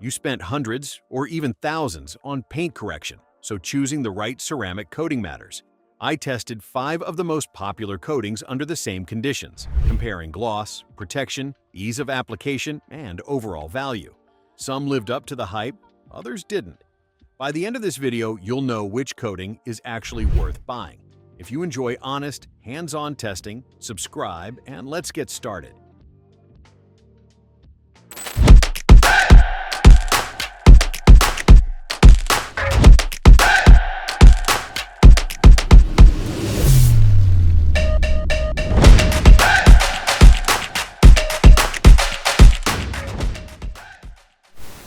You spent hundreds or even thousands on paint correction, so choosing the right ceramic coating matters. I tested 5 of the most popular coatings under the same conditions, comparing gloss, protection, ease of application, and overall value. Some lived up to the hype, others didn't. By the end of this video, you'll know which coating is actually worth buying. If you enjoy honest, hands-on testing, subscribe, and let's get started.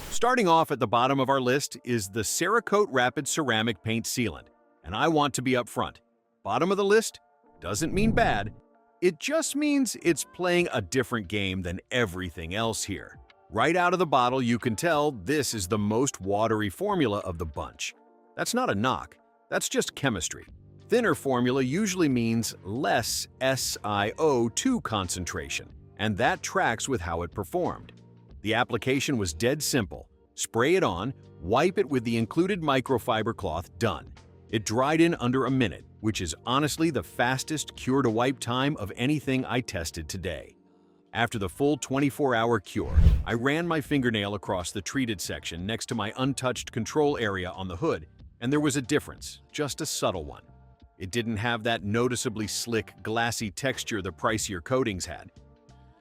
Starting off at the bottom of our list is the Cerakote Rapid Ceramic Paint Sealant, and I want to be upfront. Bottom of the list doesn't mean bad, it just means it's playing a different game than everything else here. Right out of the bottle, you can tell this is the most watery formula of the bunch. That's not a knock, that's just chemistry. Thinner formula usually means less SiO2 concentration, and that tracks with how it performed. The application was dead simple. Spray it on, wipe it with the included microfiber cloth, done. It dried in under a minute, which is honestly the fastest cure-to-wipe time of anything I tested today. After the full 24-hour cure, I ran my fingernail across the treated section next to my untouched control area on the hood, and there was a difference, just a subtle one. It didn't have that noticeably slick, glassy texture the pricier coatings had.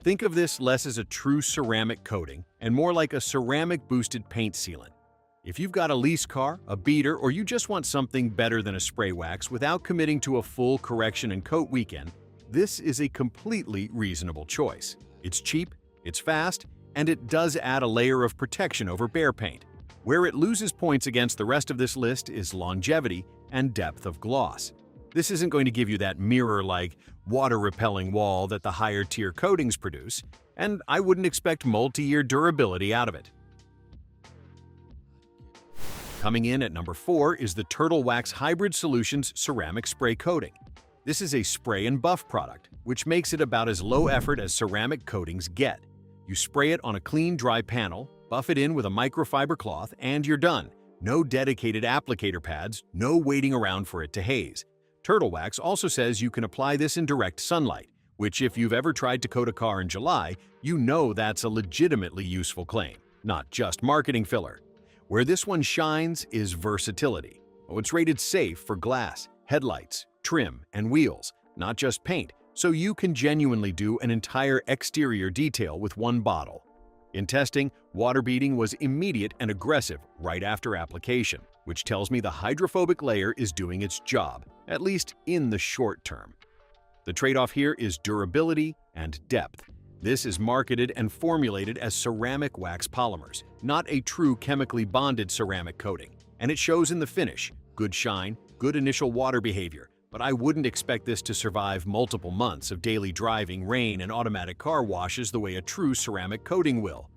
Think of this less as a true ceramic coating and more like a ceramic-boosted paint sealant. If you've got a lease car, a beater, or you just want something better than a spray wax without committing to a full correction and coat weekend, this is a completely reasonable choice. It's cheap, it's fast, and it does add a layer of protection over bare paint. Where it loses points against the rest of this list is longevity and depth of gloss. This isn't going to give you that mirror-like, water-repelling wall that the higher-tier coatings produce, and I wouldn't expect multi-year durability out of it. Coming in at number 4 is the Turtle Wax Hybrid Solutions Ceramic Spray Coating. This is a spray and buff product, which makes it about as low effort as ceramic coatings get. You spray it on a clean, dry panel, buff it in with a microfiber cloth, and you're done. No dedicated applicator pads, no waiting around for it to haze. Turtle Wax also says you can apply this in direct sunlight, which if you've ever tried to coat a car in July, you know that's a legitimately useful claim, not just marketing filler. Where this one shines is versatility. Oh, it's rated safe for glass, headlights, trim, and wheels, not just paint, so you can genuinely do an entire exterior detail with one bottle. In testing, water beading was immediate and aggressive right after application, which tells me the hydrophobic layer is doing its job, at least in the short term. The trade-off here is durability and depth. This is marketed and formulated as ceramic wax polymers, not a true chemically bonded ceramic coating. And it shows in the finish, good shine, good initial water behavior, but I wouldn't expect this to survive multiple months of daily driving, rain, and automatic car washes the way a true ceramic coating will.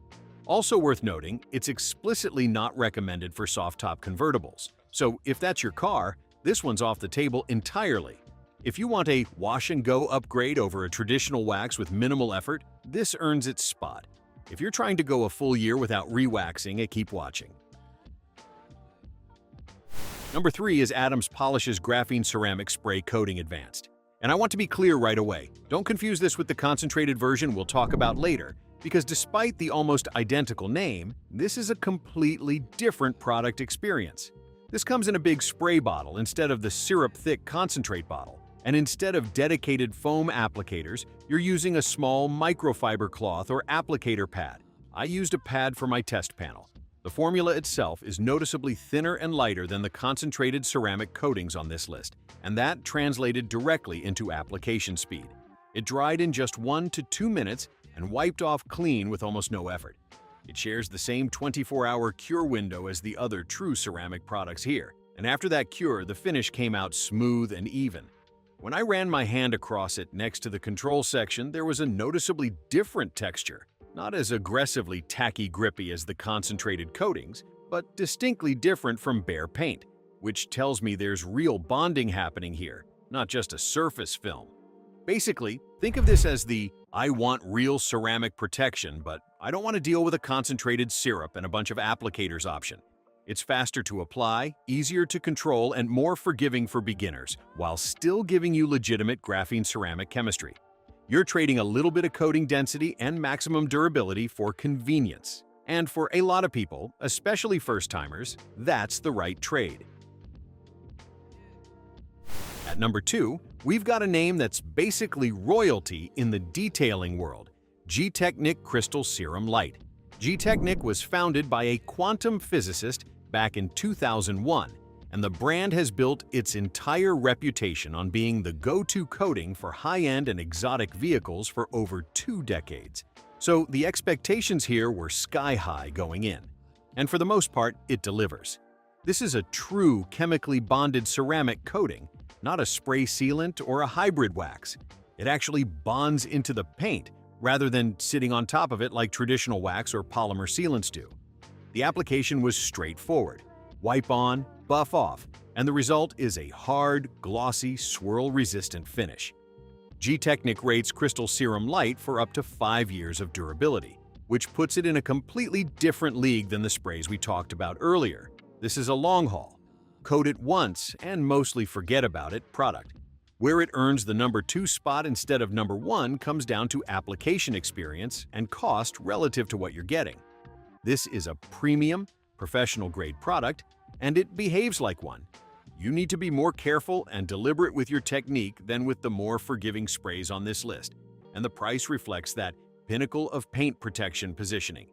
Also worth noting, it's explicitly not recommended for soft-top convertibles. So if that's your car, this one's off the table entirely. If you want a wash-and-go upgrade over a traditional wax with minimal effort, this earns its spot. If you're trying to go a full year without re-waxing, keep watching. Number 3 is Adams Polish's Graphene Ceramic Spray Coating Advanced. And I want to be clear right away, don't confuse this with the concentrated version we'll talk about later, because despite the almost identical name, this is a completely different product experience. This comes in a big spray bottle instead of the syrup-thick concentrate bottle, and instead of dedicated foam applicators, you're using a small microfiber cloth or applicator pad. I used a pad for my test panel. The formula itself is noticeably thinner and lighter than the concentrated ceramic coatings on this list, and that translated directly into application speed. It dried in just 1 to 2 minutes and wiped off clean with almost no effort. It shares the same 24-hour cure window as the other true ceramic products here, and after that cure, the finish came out smooth and even. When I ran my hand across it next to the control section, there was a noticeably different texture, not as aggressively tacky grippy as the concentrated coatings, but distinctly different from bare paint, which tells me there's real bonding happening here, not just a surface film. Basically, think of this as the I want real ceramic protection, but I don't want to deal with a concentrated syrup and a bunch of applicators option. It's faster to apply, easier to control, and more forgiving for beginners, while still giving you legitimate graphene ceramic chemistry. You're trading a little bit of coating density and maximum durability for convenience. And for a lot of people, especially first-timers, that's the right trade. At number 2, we've got a name that's basically royalty in the detailing world: G-Technic Crystal Serum Light. G-Technic was founded by a quantum physicist back in 2001, and the brand has built its entire reputation on being the go-to coating for high-end and exotic vehicles for over 2 decades. So the expectations here were sky-high going in. And for the most part, it delivers. This is a true chemically bonded ceramic coating, not a spray sealant or a hybrid wax. It actually bonds into the paint rather than sitting on top of it like traditional wax or polymer sealants do. The application was straightforward: wipe on, buff off, and the result is a hard, glossy, swirl-resistant finish. G-Technic rates Crystal Serum Light for up to 5 years of durability, which puts it in a completely different league than the sprays we talked about earlier. This is a long haul, coat it once and mostly forget about it product. Where it earns the number 2 spot instead of number 1 comes down to application experience and cost relative to what you're getting. This is a premium, professional-grade product, and it behaves like one. You need to be more careful and deliberate with your technique than with the more forgiving sprays on this list, and the price reflects that pinnacle of paint protection positioning.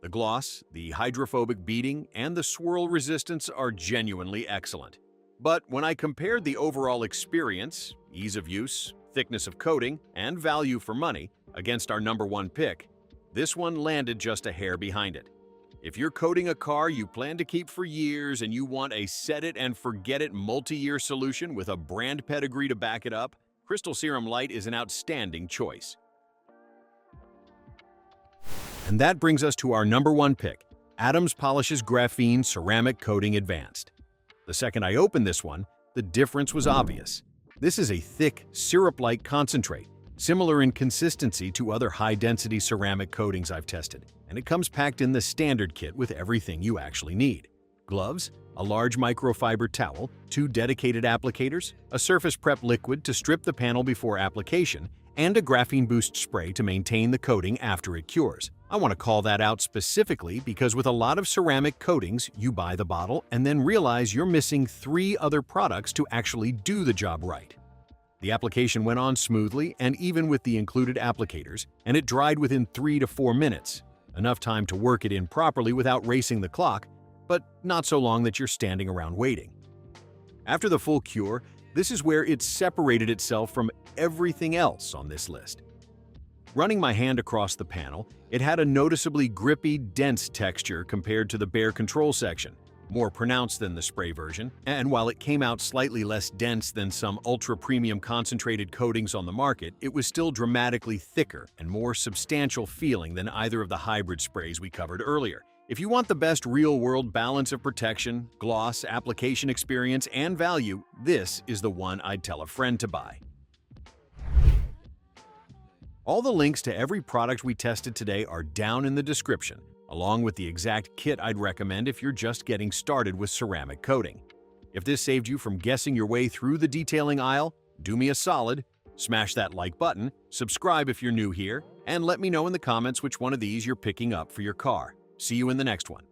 The gloss, the hydrophobic beading, and the swirl resistance are genuinely excellent. But when I compared the overall experience, ease of use, thickness of coating, and value for money against our number 1 pick, this one landed just a hair behind it. If you're coating a car you plan to keep for years and you want a set-it-and-forget-it multi-year solution with a brand pedigree to back it up, Crystal Serum Light is an outstanding choice. And that brings us to our number 1 pick, Adams Polish's Graphene Ceramic Coating Advanced. The second I opened this one, the difference was obvious. This is a thick, syrup-like concentrate, similar in consistency to other high-density ceramic coatings I've tested, and it comes packed in the standard kit with everything you actually need: gloves, a large microfiber towel, 2 dedicated applicators, a surface prep liquid to strip the panel before application, and a graphene boost spray to maintain the coating after it cures. I want to call that out specifically because with a lot of ceramic coatings, you buy the bottle and then realize you're missing 3 other products to actually do the job right. The application went on smoothly and even with the included applicators, and it dried within 3 to 4 minutes, enough time to work it in properly without racing the clock, but not so long that you're standing around waiting. After the full cure, this is where it separated itself from everything else on this list. Running my hand across the panel, it had a noticeably grippy, dense texture compared to the bare control section, more pronounced than the spray version, and while it came out slightly less dense than some ultra-premium concentrated coatings on the market, it was still dramatically thicker and more substantial feeling than either of the hybrid sprays we covered earlier. If you want the best real-world balance of protection, gloss, application experience, and value, this is the one I'd tell a friend to buy. All the links to every product we tested today are down in the description, along with the exact kit I'd recommend if you're just getting started with ceramic coating. If this saved you from guessing your way through the detailing aisle, do me a solid, smash that like button, subscribe if you're new here, and let me know in the comments which one of these you're picking up for your car. See you in the next one.